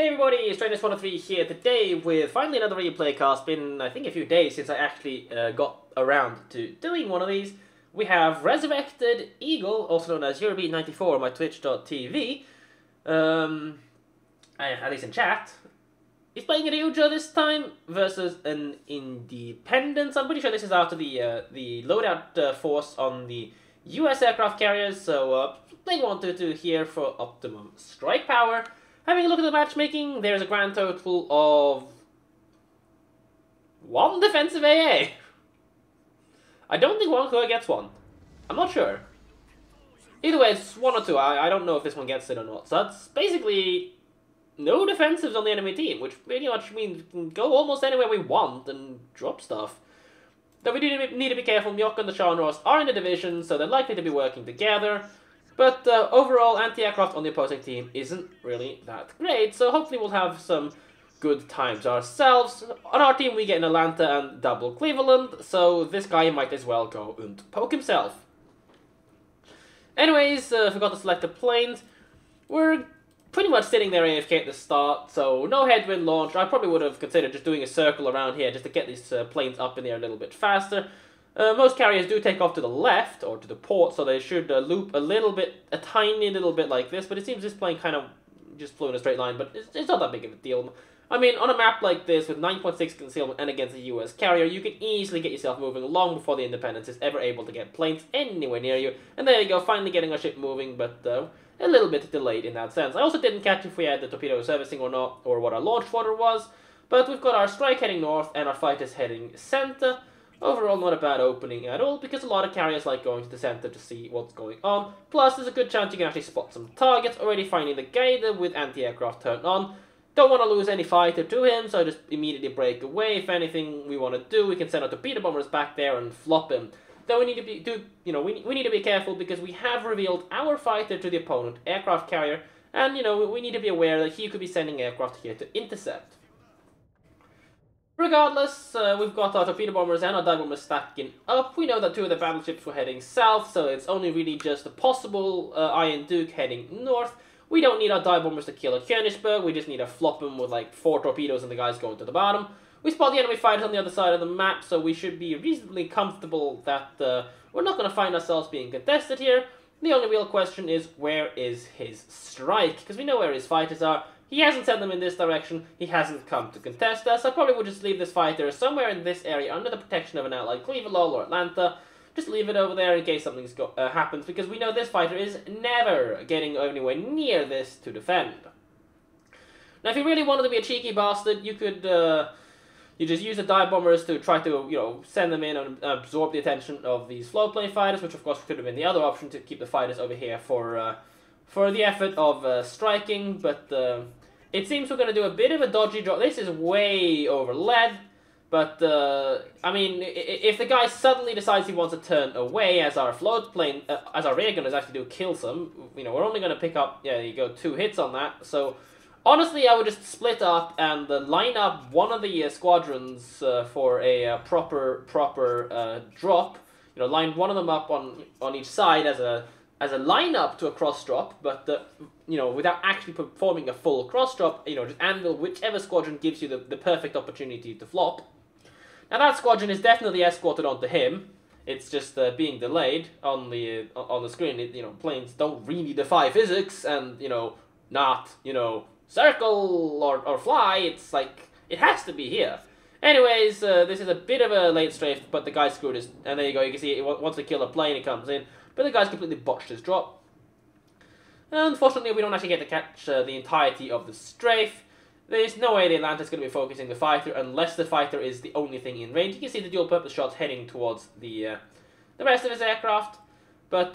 Hey everybody, it's Trainers103 here today with finally another replay cast. Been, I think, a few days since I actually got around to doing one of these. We have Resurrected Eagle, also known as Eurobeat94 on my twitch.tv, at least in chat. He's playing Ryuujou this time versus an Independence. I'm pretty sure this is after the loadout force on the US aircraft carriers, so playing 1-2-2 here for optimum strike power. Having a look at the matchmaking, there's a grand total of 1 defensive AA. I don't think one Kua gets one. I'm not sure. Either way, it's 1 or 2. I don't know if this one gets it or not. So that's basically no defensives on the enemy team, which pretty much means we can go almost anywhere we want and drop stuff. Though we do need to be careful, Mjok and the Shanros are in the division, so they're likely to be working together. But overall, anti-aircraft on the opposing team isn't really that great, so hopefully we'll have some good times ourselves. On our team, we get an Atlanta and double Cleveland, so this guy might as well go and poke himself. Anyways, forgot to select the planes. We're pretty much sitting there AFK at the start, so no headwind launch. I probably would have considered just doing a circle around here just to get these planes up in the air a little bit faster. Most carriers do take off to the left, or to the port, so they should loop a tiny little bit like this, but it seems this plane kind of just flew in a straight line, but it's not that big of a deal. I mean, on a map like this, with 9.6 concealment and against a US carrier, you can easily get yourself moving long before the Independence is ever able to get planes anywhere near you, and there you go, finally getting our ship moving, but a little bit delayed in that sense. I also didn't catch if we had the torpedo servicing or not, or what our launch order was, but we've got our strike heading north and our fighters heading center. Overall, not a bad opening at all, because a lot of carriers like going to the center to see what's going on. Plus, there's a good chance you can actually spot some targets, already finding the Gator with anti-aircraft turned on. Don't want to lose any fighter to him, so just immediately break away. If anything we want to do, we can send our torpedo bombers back there and flop him. Though we need to we need to be careful, because we have revealed our fighter to the opponent aircraft carrier, and we need to be aware that he could be sending aircraft here to intercept. Regardless, we've got our torpedo bombers and our dive bombers stacking up. We know that 2 of the battleships were heading south, so it's only really just a possible Iron Duke heading north. We don't need our dive bombers to kill a Königsberg, we just need to flop them with like 4 torpedoes and the guys going to the bottom. We spot the enemy fighters on the other side of the map, so we should be reasonably comfortable that we're not going to find ourselves being contested here. The only real question is, where is his strike? Because we know where his fighters are. He hasn't sent them in this direction, he hasn't come to contest us. I probably would just leave this fighter somewhere in this area under the protection of an ally, Cleveland or Atlanta. Just leave it over there in case something happens, because we know this fighter is never getting anywhere near this to defend. Now, if you really wanted to be a cheeky bastard, you could you just use the dive bombers to try to, send them in and absorb the attention of these floatplane fighters, which of course could have been the other option, to keep the fighters over here for the effort of striking, but it seems we're going to do a bit of a dodgy drop. This is way over lead, but, I mean, if the guy suddenly decides he wants to turn away as our float plane, as our rear gunners actually do kill some, we're only going to pick up, yeah, there you go, 2 hits on that. So, honestly, I would just split up and line up one of the squadrons for a proper drop. Line one of them up on each side as a lineup to a cross drop, but without actually performing a full cross drop, just anvil whichever squadron gives you the perfect opportunity to flop. Now that squadron is definitely escorted onto him. It's just being delayed on the screen. Planes don't really defy physics, and not circle or fly. It's like it has to be here. Anyways, this is a bit of a late strafe, but the guy screwed his, and there you go. You can see he wants to kill a plane. He comes in. But the guy's completely botched his drop. Unfortunately, we don't actually get to catch the entirety of the strafe. There's no way the Atlanta's going to be focusing the fighter unless the fighter is the only thing in range. You can see the dual-purpose shots heading towards the rest of his aircraft. But,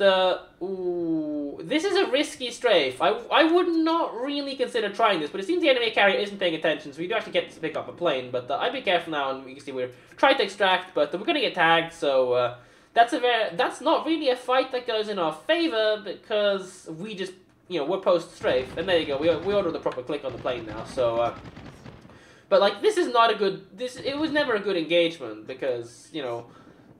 ooh, this is a risky strafe. I would not really consider trying this, but it seems the enemy carrier isn't paying attention, so we do actually get to pick up a plane. But I'd be careful now, and you can see we're trying to extract, but we're going to get tagged, so that's not really a fight that goes in our favor, because we just, we're post-strafe, and there you go, we ordered the proper click on the plane now, so, but, like, this is not a good, it was never a good engagement, because,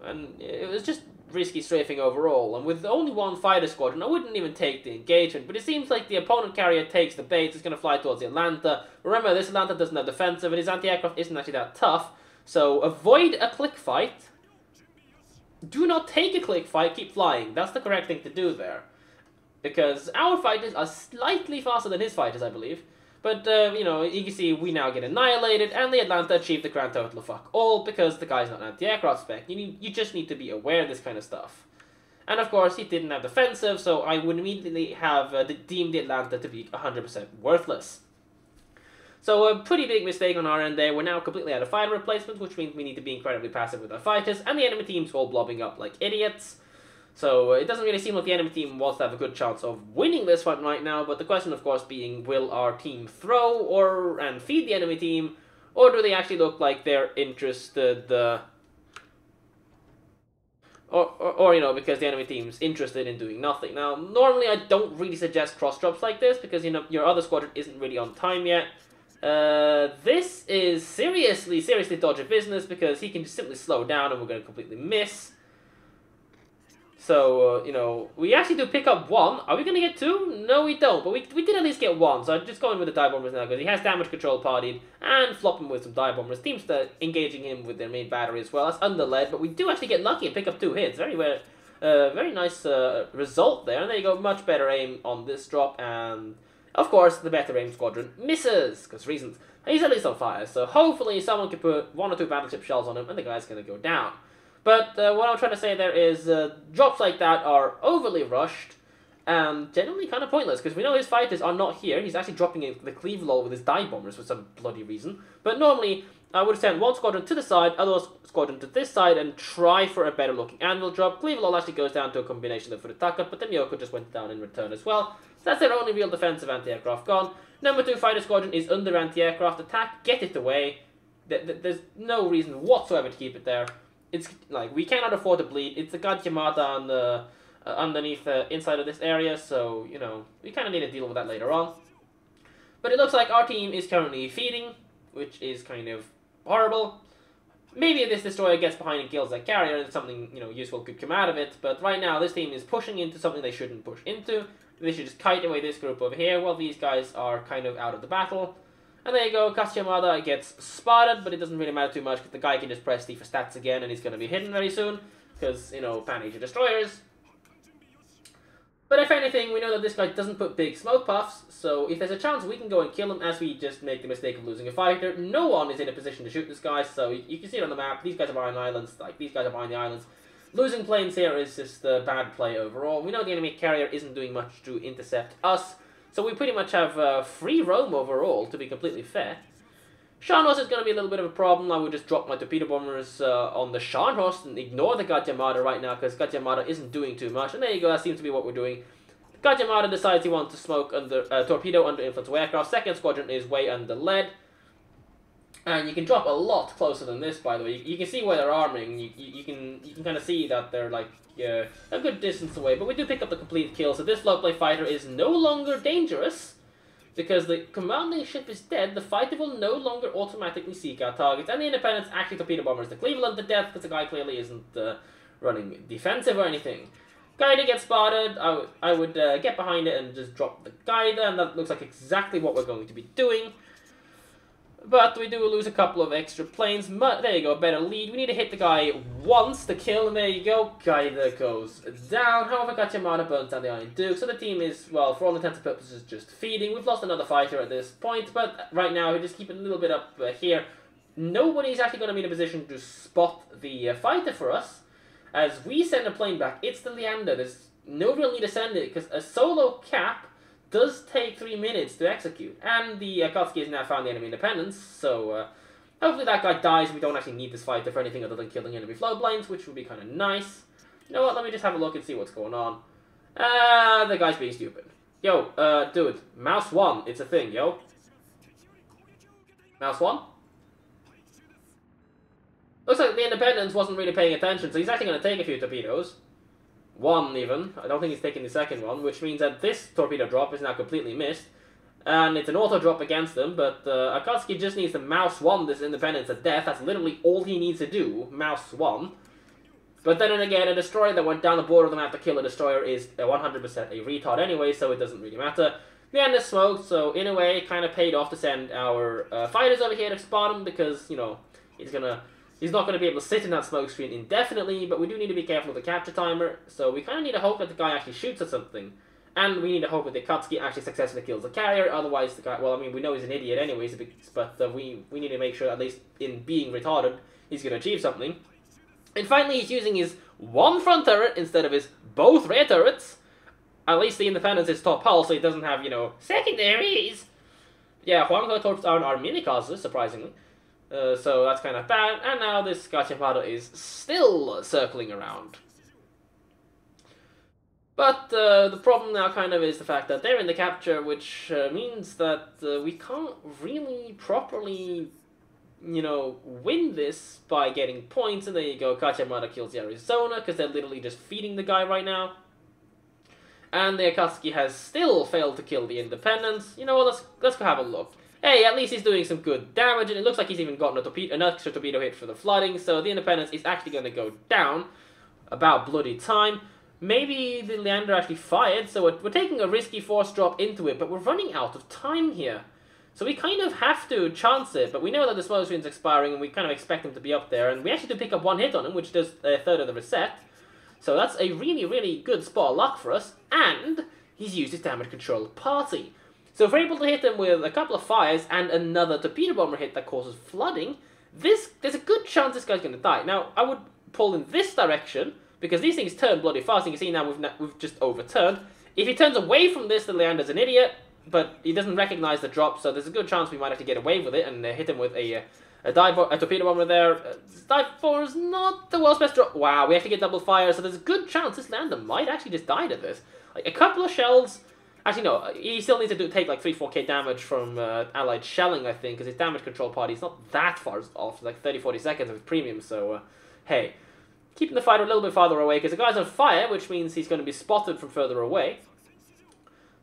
and it was just risky strafing overall, and with only one fighter squadron, I wouldn't even take the engagement, but it seems like the opponent carrier takes the bait, it's going to fly towards the Atlanta. Remember, this Atlanta doesn't have defensive, and his anti-aircraft isn't actually that tough, so avoid a click fight. Do not take a click fight, keep flying. That's the correct thing to do there. Because our fighters are slightly faster than his fighters, I believe. But, you know, you can see we now get annihilated, and the Atlanta achieved the grand total of fuck all, because the guy's not an anti-aircraft spec. You just need to be aware of this kind of stuff. And of course, he didn't have defensive, so I would immediately have deemed the Atlanta to be 100% worthless. So a pretty big mistake on our end there. We're now completely out of fighter replacements, which means we need to be incredibly passive with our fighters, and the enemy team's all blobbing up like idiots. So it doesn't really seem like the enemy team wants to have a good chance of winning this fight right now, but the question of course being, will our team throw and feed the enemy team, or do they actually look like they're interested, or you know, because the enemy team's interested in doing nothing. Now, normally I don't really suggest cross-drops like this, because, you know, your other squadron isn't really on time yet. This is seriously dodgy business, because he can just simply slow down and we're going to completely miss. So, you know, we actually do pick up one. Are we going to get two? No, we don't. But we did at least get one. So I'm just going with the dive bombers now, because he has damage control partied, and flop him with some dive bombers. Teams start engaging him with their main battery as well. That's under lead, but we do actually get lucky and pick up 2 hits. Very nice result there. And there you go, much better aim on this drop. And, of course, the better aim squadron misses, because reasons. He's at least on fire, so hopefully someone can put 1 or 2 battleship shells on him, and the guy's going to go down. But what I'm trying to say there is drops like that are overly rushed and generally kind of pointless, because we know his fighters are not here. He's actually dropping the cleave lull with his dive bombers for some bloody reason. But normally, I would send one squadron to the side, other squadron to this side, and try for a better looking anvil drop. Cleave lull actually goes down to a combination of Furutaka, but the Miyoko just went down in return as well. So that's their only real defensive anti-aircraft gone. Number 2 fighter squadron is under anti-aircraft attack. Get it away. There's no reason whatsoever to keep it there. It's like, we cannot afford to bleed. It's a god Yamada on the underneath inside of this area, so, you know, we kind of need to deal with that later on. But it looks like our team is currently feeding, which is kind of horrible. Maybe if this destroyer gets behind and kills that carrier, and something, you know, useful could come out of it. But right now, this team is pushing into something they shouldn't push into. They should just kite away this group over here while these guys are kind of out of the battle. And there you go, Kasuyamada gets spotted, but it doesn't really matter too much, because the guy can just press D for stats again, and he's going to be hidden very soon, because, you know, Pan-Asia destroyers. But if anything, we know that this guy doesn't put big smoke puffs, so if there's a chance we can go and kill him as we just make the mistake of losing a fighter. No one is in a position to shoot this guy, so you can see it on the map. These guys are behind the islands, like, these guys are behind the islands. Losing planes here is just a bad play overall. We know the enemy carrier isn't doing much to intercept us, so we pretty much have free roam overall, to be completely fair. Scharnhorst is going to be a little bit of a problem. I would just drop my torpedo bombers on the Scharnhorst and ignore the Gajamada right now, because Gajamada isn't doing too much. And there you go, that seems to be what we're doing. Gajamada decides he wants to smoke under torpedo under influence of aircraft. Second squadron is way under lead. And you can drop a lot closer than this, by the way. You can see where they're arming. You can kind of see that they're like a good distance away. But we do pick up the complete kill, so this floatplane fighter is no longer dangerous. Because the commanding ship is dead, the fighter will no longer automatically seek out targets. And the Independence actually torpedo bombers the Cleveland to death, because the guy clearly isn't running defensive or anything. Gaida gets spotted. I would get behind it and just drop the Gaida, and that looks like exactly what we're going to be doing. But we do lose a couple of extra planes. There you go, better lead. We need to hit the guy once to kill, and there you go. Gaida goes down. However, Gachimada burns down the Iron Duke, so the team is, well, for all intents and purposes, just feeding. We've lost another fighter at this point, but right now we just keep it a little bit up here. Nobody's actually going to be in a position to spot the fighter for us. As we send a plane back, it's the Leander. There's no real need to send it, because a solo cap does take 3 minutes to execute. And the Akatsuki has now found the enemy Independence, so hopefully that guy dies. We don't actually need this fighter for anything other than killing enemy floatplanes, which would be kind of nice. You know what, let me just have a look and see what's going on. The guy's being stupid. Yo, dude, mouse 1, it's a thing, yo. Mouse 1? Looks like the Independence wasn't really paying attention, so he's actually going to take a few torpedoes. 1 even. I don't think he's taking the second one, which means that this torpedo drop is now completely missed. And it's an auto drop against them, but Akatsuki just needs to mouse 1 this Independence to death. That's literally all he needs to do, mouse 1. But then again, a destroyer that went down the border of the map to kill a destroyer is 100% a retard anyway, so it doesn't really matter. The end is smoked, so in a way, it kind of paid off to send our fighters over here to spot him, because, you know, he's not going to be able to sit in that smoke screen indefinitely, but we do need to be careful with the capture timer, so we kind of need to hope that the guy actually shoots at something. And we need to hope that the Akatsuki actually successfully kills the carrier, otherwise the guy, well, I mean, we know he's an idiot anyways, but we need to make sure, at least in being retarded, he's going to achieve something. And finally, he's using his one front turret instead of his both rear turrets. At least the Independence is top hull, so he doesn't have, you know, secondaries. Yeah, Huanghe torps are mini-causes, surprisingly. So that's kind of bad. And now this Gachimada is still circling around. But the problem now kind of is the fact that they're in the capture, which means that we can't really properly, you know, win this by getting points. And there you go, Gachimada kills the Arizona, because they're literally just feeding the guy right now. And the Akatsuki has still failed to kill the Independence. You know what, let's go have a look. Hey, at least he's doing some good damage, and it looks like he's even gotten an extra torpedo hit for the flooding, so the Independence is actually going to go down. About bloody time. Maybe the Leander actually fired, so we're taking a risky force drop into it, but we're running out of time here. So we kind of have to chance it, but we know that the smoke screen's expiring, and we kind of expect him to be up there, and we actually do pick up one hit on him, which does a third of the reset. So that's a really, really good spot of luck for us, and he's used his damage control party. So if we're able to hit him with a couple of fires and another torpedo bomber hit that causes flooding, there's a good chance this guy's going to die. Now, I would pull in this direction, because these things turn bloody fast. You can see now we've just overturned. If he turns away from this, then Leander's an idiot, but he doesn't recognize the drop, so there's a good chance we might have to get away with it and hit him with a torpedo bomber there. Dive 4 is not the world's best drop. Wow, we actually get double fire, so there's a good chance this Lander might actually just die to this. Like, a couple of shells. Actually, no, he still needs to take like 3-4k damage from allied shelling, I think, because his damage control party is not that far off, like 30-40 seconds of his premium, so, hey. Keeping the fighter a little bit farther away, because the guy's on fire, which means he's going to be spotted from further away.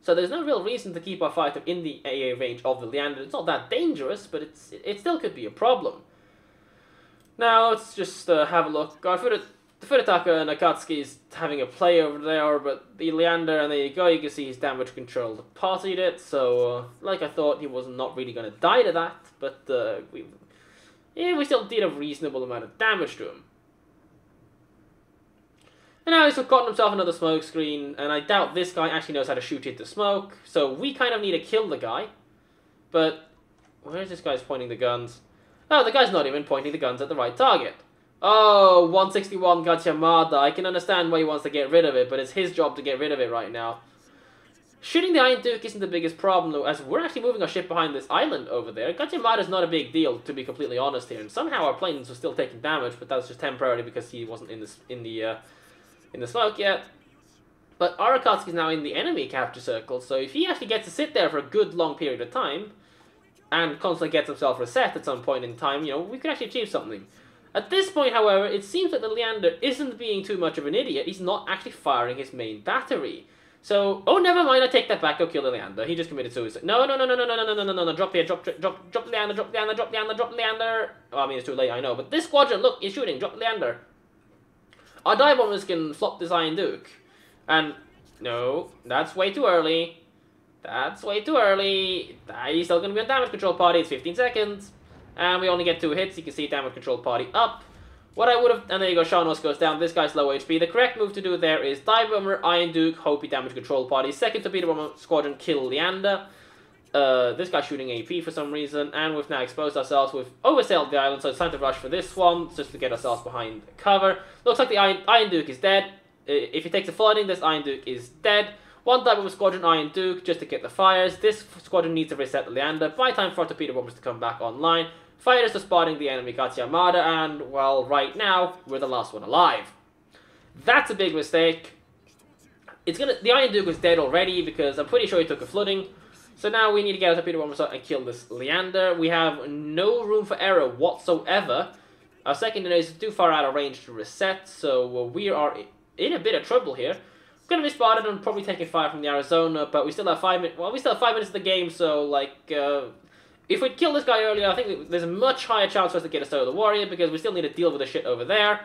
So there's no real reason to keep our fighter in the AA range of the Leander. It's not that dangerous, but it still could be a problem. Now, let's just have a look. The Furitaka and Akatsuki is having a play over there, but the Leander, and there you go, you can see his damage control partied it, so like I thought, he was not really going to die to that, but we still did a reasonable amount of damage to him. And now he's gotten himself another smoke screen, and I doubt this guy actually knows how to shoot into smoke, so we kind of need to kill the guy. But where's this guy's pointing the guns? Oh, the guy's not even pointing the guns at the right target. Oh, 161 Gachimada. I can understand why he wants to get rid of it, but it's his job to get rid of it right now. Shooting the Iron Duke isn't the biggest problem, though, as we're actually moving our ship behind this island over there. Gachimada is not a big deal, to be completely honest here, and somehow our planes were still taking damage, but that was just temporarily because he wasn't in the smoke yet. But our Akatsuki is now in the enemy capture circle, so if he actually gets to sit there for a good long period of time, and constantly gets himself reset at some point in time, you know, we could actually achieve something. At this point, however, it seems like the Leander isn't being too much of an idiot. He's not actually firing his main battery. So, oh, never mind, I take that back, go kill the Leander. He just committed suicide. No, drop the Leander, drop the Leander. Oh, I mean, it's too late, I know, but this squadron, look, he's shooting, drop the Leander. Our dive bombers can flop this Iron Duke. And, no, that's way too early. That's way too early. He's still going to be on damage control party. It's 15 seconds. And we only get 2 hits. You can see damage control party up. What I would have... And there you go. Shanos goes down. This guy's low HP. The correct move to do there is dive bomber, Iron Duke, Hopi damage control party. Second torpedo bomber squadron, kill Leander. This guy's shooting AP for some reason. And we've now exposed ourselves. We've oversailed the island. So it's time to rush for this one. Just to get ourselves behind cover. Looks like the Iron Duke is dead. If he takes a flooding, this Iron Duke is dead. One dive bomber squadron, Iron Duke, just to get the fires. This squadron needs to reset the Leander. Buy time for torpedo bombers to come back online. Fighters are spotting the enemy Gachimada, and, well, right now, we're the last one alive. That's a big mistake. The Iron Duke was dead already, because I'm pretty sure he took a flooding. So now we need to get a torpedo bomber and kill this Leander. We have no room for error whatsoever. Our secondary is too far out of range to reset, so we are in a bit of trouble here. We're going to be spotted and probably taking fire from the Arizona, but we still have 5 minutes. Well, we still have 5 minutes of the game, so, like, if we'd killed this guy earlier, I think there's a much higher chance for us to get a Solar Warrior, because we still need to deal with the shit over there.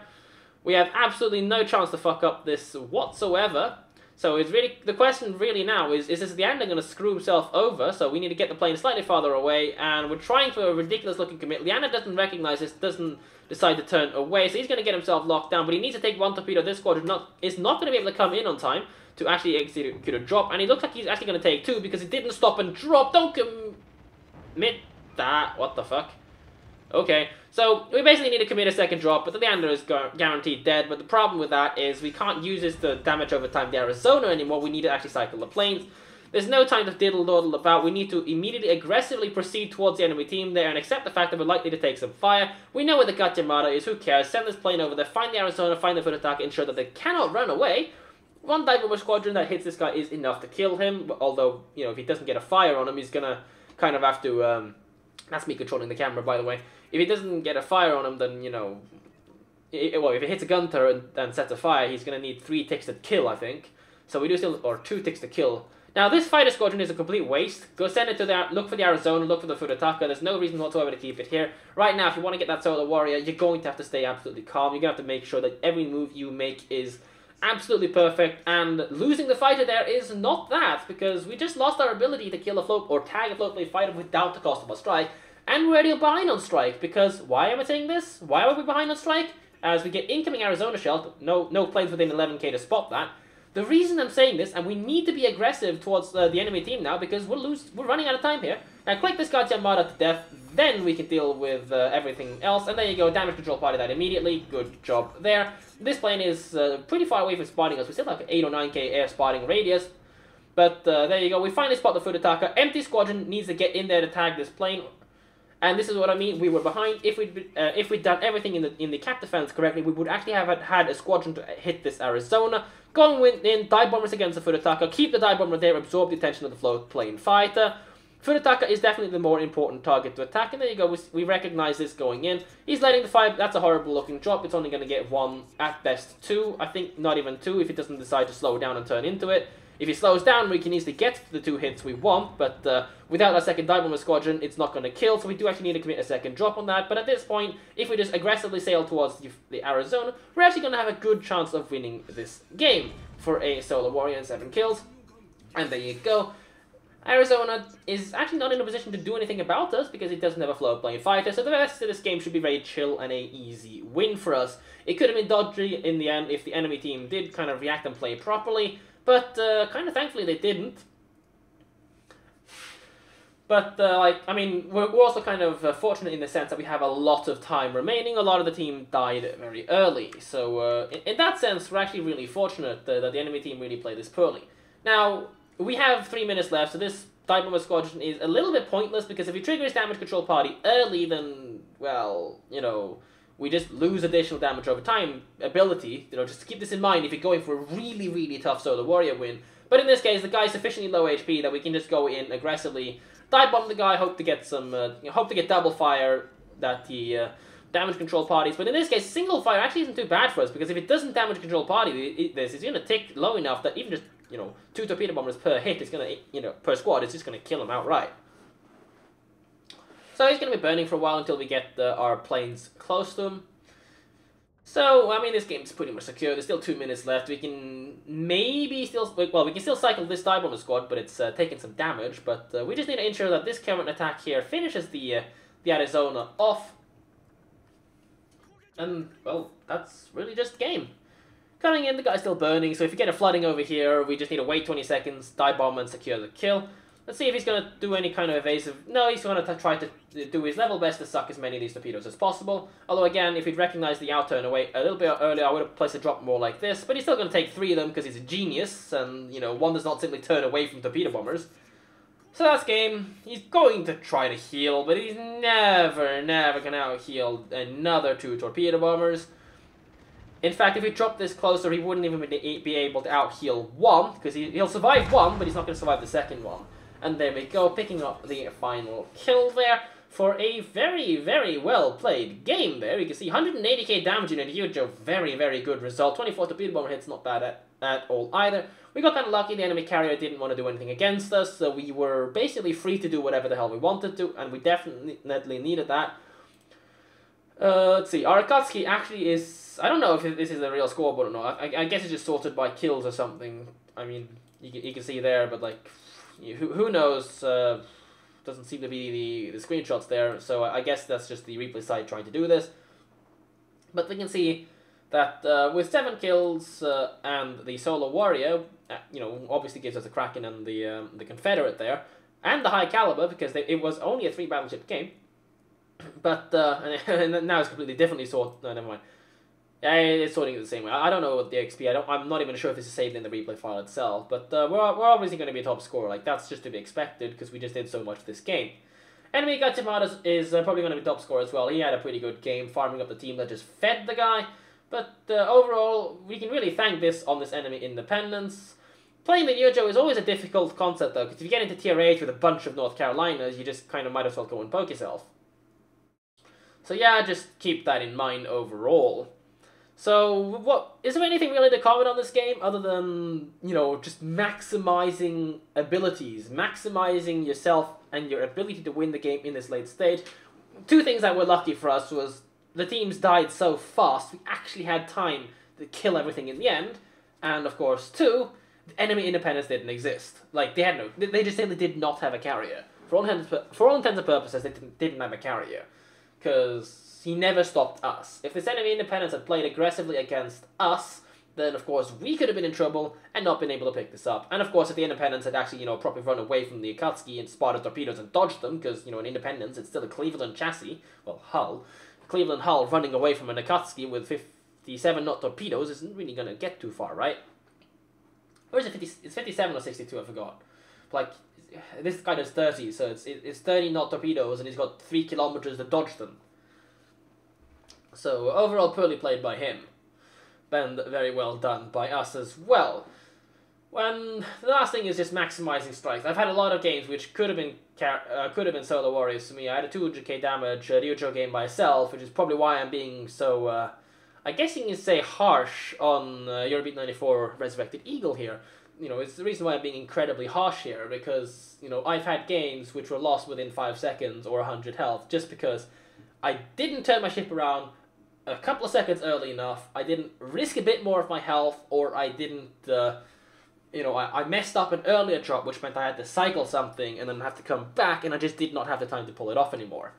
We have absolutely no chance to fuck up this whatsoever. So it's really, the question really now is this Leander going to screw himself over? So we need to get the plane slightly farther away, and we're trying for a ridiculous looking commit. Leander doesn't recognize this, doesn't decide to turn away, so he's going to get himself locked down, but he needs to take one torpedo. This squadron is not going to be able to come in on time to actually execute a drop, and he looks like he's actually going to take two because he didn't stop and drop. Don't commit that. What the fuck? Okay, so we basically need to commit a second drop, but the Leander is guaranteed dead. But the problem with that is we can't use this to damage over time the Arizona anymore. We need to actually cycle the planes. There's no time to diddle-dawdle about. We need to immediately aggressively proceed towards the enemy team there and accept the fact that we're likely to take some fire. We know where the Gatyamada is. Who cares? Send this plane over there, find the Arizona, find the foot attack, ensure that they cannot run away. One dive bomber squadron that hits this guy is enough to kill him. Although, you know, if he doesn't get a fire on him, he's gonna kind of have to... that's me controlling the camera, by the way. If he doesn't get a fire on him, then, you know... well, if he hits a gun turret and sets a fire, he's going to need 3 ticks to kill, I think. So we do still... or 2 ticks to kill. Now, this fighter squadron is a complete waste. Go send it to the... look for the Arizona, look for the Futataka. There's no reason whatsoever to keep it here. Right now, if you want to get that Solar Warrior, you're going to have to stay absolutely calm. You're going to have to make sure that every move you make is absolutely perfect. And losing the fighter there is not that, because we just lost our ability to kill a float or tag a float plane fighter without the cost of a strike. And we're already behind on strike, because why am I saying this? Why are we behind on strike? As we get incoming Arizona shell, no planes within 11k to spot that. The reason I'm saying this, and we need to be aggressive towards the enemy team now, because we're running out of time here. Now click this goddamn Mada to death, then we can deal with everything else. And there you go, damage control party that immediately. Good job there. This plane is pretty far away from spotting us. We still have 8 or 9k air spotting radius. But there you go, we finally spot the foot attacker. Empty squadron needs to get in there to tag this plane. And this is what I mean, we were behind. If we'd done everything in the cap defense correctly, we would actually have had a squadron to hit this Arizona. Go in, dive bombers against the foot attacker, keep the dive bomber there, absorb the attention of the float plane fighter. Foot attacker is definitely the more important target to attack, and there you go, we recognize this going in. He's letting the fire, that's a horrible looking drop, it's only going to get 1, at best 2, I think not even 2 if he doesn't decide to slow down and turn into it. If he slows down, we can easily get to the 2 hits we want, but without a second dive bomber squadron, it's not going to kill, so we do actually need to commit a second drop on that. But at this point, if we just aggressively sail towards the Arizona, we're actually going to have a good chance of winning this game for a Solar Warrior and 7 kills. And there you go. Arizona is actually not in a position to do anything about us because it doesn't have a float plane fighter, so the rest of this game should be very chill and a easy win for us. It could have been dodgy in the end if the enemy team did kind of react and play properly, but kind of thankfully they didn't. But, I mean, we're also kind of fortunate in the sense that we have a lot of time remaining. A lot of the team died very early. So, in that sense, we're actually really fortunate that the enemy team really played this poorly. Now, we have 3 minutes left, so this dive bomber squadron is a little bit pointless, because if he triggers damage control party early, then, well, you know, we just lose additional damage over time ability. You know, just keep this in mind if you're going for a really, really tough Solar Warrior win. But in this case, the guy's sufficiently low HP that we can just go in aggressively, dive bomb the guy, hope to get some, hope to get double fire that he damage control parties. But in this case, single fire actually isn't too bad for us, because if it doesn't damage control party this, it's going to tick low enough that even just, you know, 2 torpedo bombers per hit is going to, you know, per squad, it's just going to kill him outright. So he's going to be burning for a while until we get our planes close to him. So, I mean, this game's pretty much secure. There's still 2 minutes left. We can maybe still... well, we can still cycle this dive bomber squad, but it's taking some damage. But we just need to ensure that this current attack here finishes the Arizona off. And, well, that's really just game. Coming in, the guy's still burning, so if you get a flooding over here, we just need to wait 20 seconds, dive bomb and secure the kill. Let's see if he's going to do any kind of evasive... no, he's going to try to do his level best to suck as many of these torpedoes as possible. Although, again, if he'd recognized the out turn away a little bit earlier, I would have placed a drop more like this. But he's still going to take 3 of them because he's a genius, and, you know, one does not simply turn away from torpedo bombers. So that's game. He's going to try to heal, but he's never going to out-heal another 2 torpedo bombers. In fact, if he dropped this closer, he wouldn't even be able to out-heal 1, because he'll survive 1, but he's not going to survive the second one. And there we go, picking up the final kill there for a very, very well-played game there. You can see 180k damage in a Ryuujou, very good result. 24 torpedo bomber hits, not bad at all either. We got kind of lucky, the enemy carrier didn't want to do anything against us, so we were basically free to do whatever the hell we wanted to, and we definitely needed that. Let's see, our Akatsuki actually is I don't know if this is a real scoreboard or not. I guess it's just sorted by kills or something. I mean, you can see there, but like, who knows? Doesn't seem to be the screenshots there, so I guess that's just the replay site trying to do this. But we can see that with 7 kills and the solo warrior, obviously gives us the Kraken and the Confederate there, and the high caliber because it was only a 3 battleship game. But and now it's completely differently sorted. No, never mind. Yeah, it's sorting it the same way. I don't know what the XP. I'm not even sure if this is saved in the replay file itself. But we're obviously going to be a top scorer. Like that's just to be expected because we just did so much this game. Enemy Gachimata is probably going to be top scorer as well. He had a pretty good game, farming up the team that just fed the guy. But overall, we can really thank this on this enemy independence. Playing the Ryuujou is always a difficult concept though, because if you get into tier 8 with a bunch of North Carolinas, you just kind of might as well go and poke yourself. So yeah, just keep that in mind overall. So, is there anything really to comment on this game other than, just maximizing abilities, maximizing yourself and your ability to win the game in this late stage? 2 things that were lucky for us was the teams died so fast, we actually had time to kill everything in the end, and of course, 2, the enemy independence didn't exist. Like, they just simply did not have a carrier. For all intents and purposes, they didn't have a carrier. Because he never stopped us. If this enemy independence had played aggressively against us, then of course we could have been in trouble and not been able to pick this up. And of course if the independence had actually, properly run away from the Akatsuki and spotted torpedoes and dodged them, because, in independence it's still a Cleveland chassis, well, hull. Cleveland hull running away from an Akatsuki with 57 knot torpedoes isn't really going to get too far, right? Or is it 50, it's 57 or 62, I forgot. Like, this guy does 30, so it's 30 knot torpedoes and he's got 3 kilometers to dodge them. So overall, poorly played by him, and very well done by us as well. When the last thing is just maximizing strikes. I've had a lot of games which could have been solo warriors to me. I had a 200k damage Ryuujou game by myself, which is probably why I'm being so, I guess you can say harsh on Eurobeat 94 Resurrected Eagle here. It's the reason why I'm being incredibly harsh here, because, I've had games which were lost within 5 seconds or 100 health, just because I didn't turn my ship around a couple of seconds early enough, I didn't risk a bit more of my health, or I didn't, I messed up an earlier drop, which meant I had to cycle something and then have to come back, and I just did not have the time to pull it off anymore.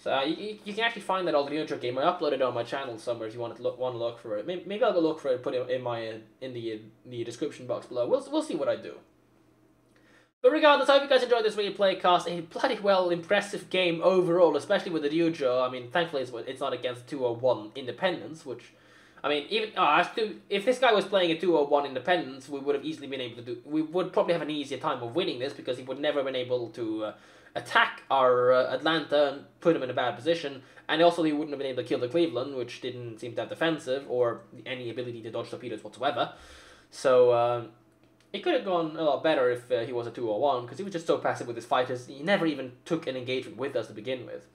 So you can actually find that old Ryuujou game. I uploaded it on my channel somewhere if you want to look for it. Maybe I'll go look for it, put it in the description box below. We'll see what I do. But regardless, I hope you guys enjoyed this replay cast. A bloody well impressive game overall, especially with the Ryuujou. I mean, thankfully it's not against 201 Independence, which, I mean, even if this guy was playing a 201 Independence, we would have easily been able to do. We would probably have an easier time of winning this because he would never have been able to attack our Atlanta and put him in a bad position, and also he wouldn't have been able to kill the Cleveland, which didn't seem to have defensive or any ability to dodge torpedoes whatsoever. So. It could have gone a lot better if he was a 201, because he was just so passive with his fighters. He never even took an engagement with us to begin with.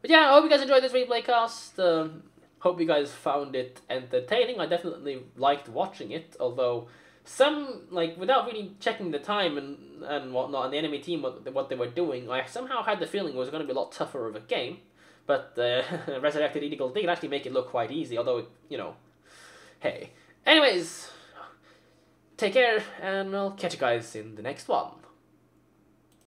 But yeah, I hope you guys enjoyed this replay cast. Hope you guys found it entertaining. I definitely liked watching it, although some, without really checking the time and whatnot, and the enemy team, what they were doing, I somehow had the feeling it was going to be a lot tougher of a game. But Resurrected Eagle did actually make it look quite easy, although, hey. Anyways, take care, and I'll catch you guys in the next one.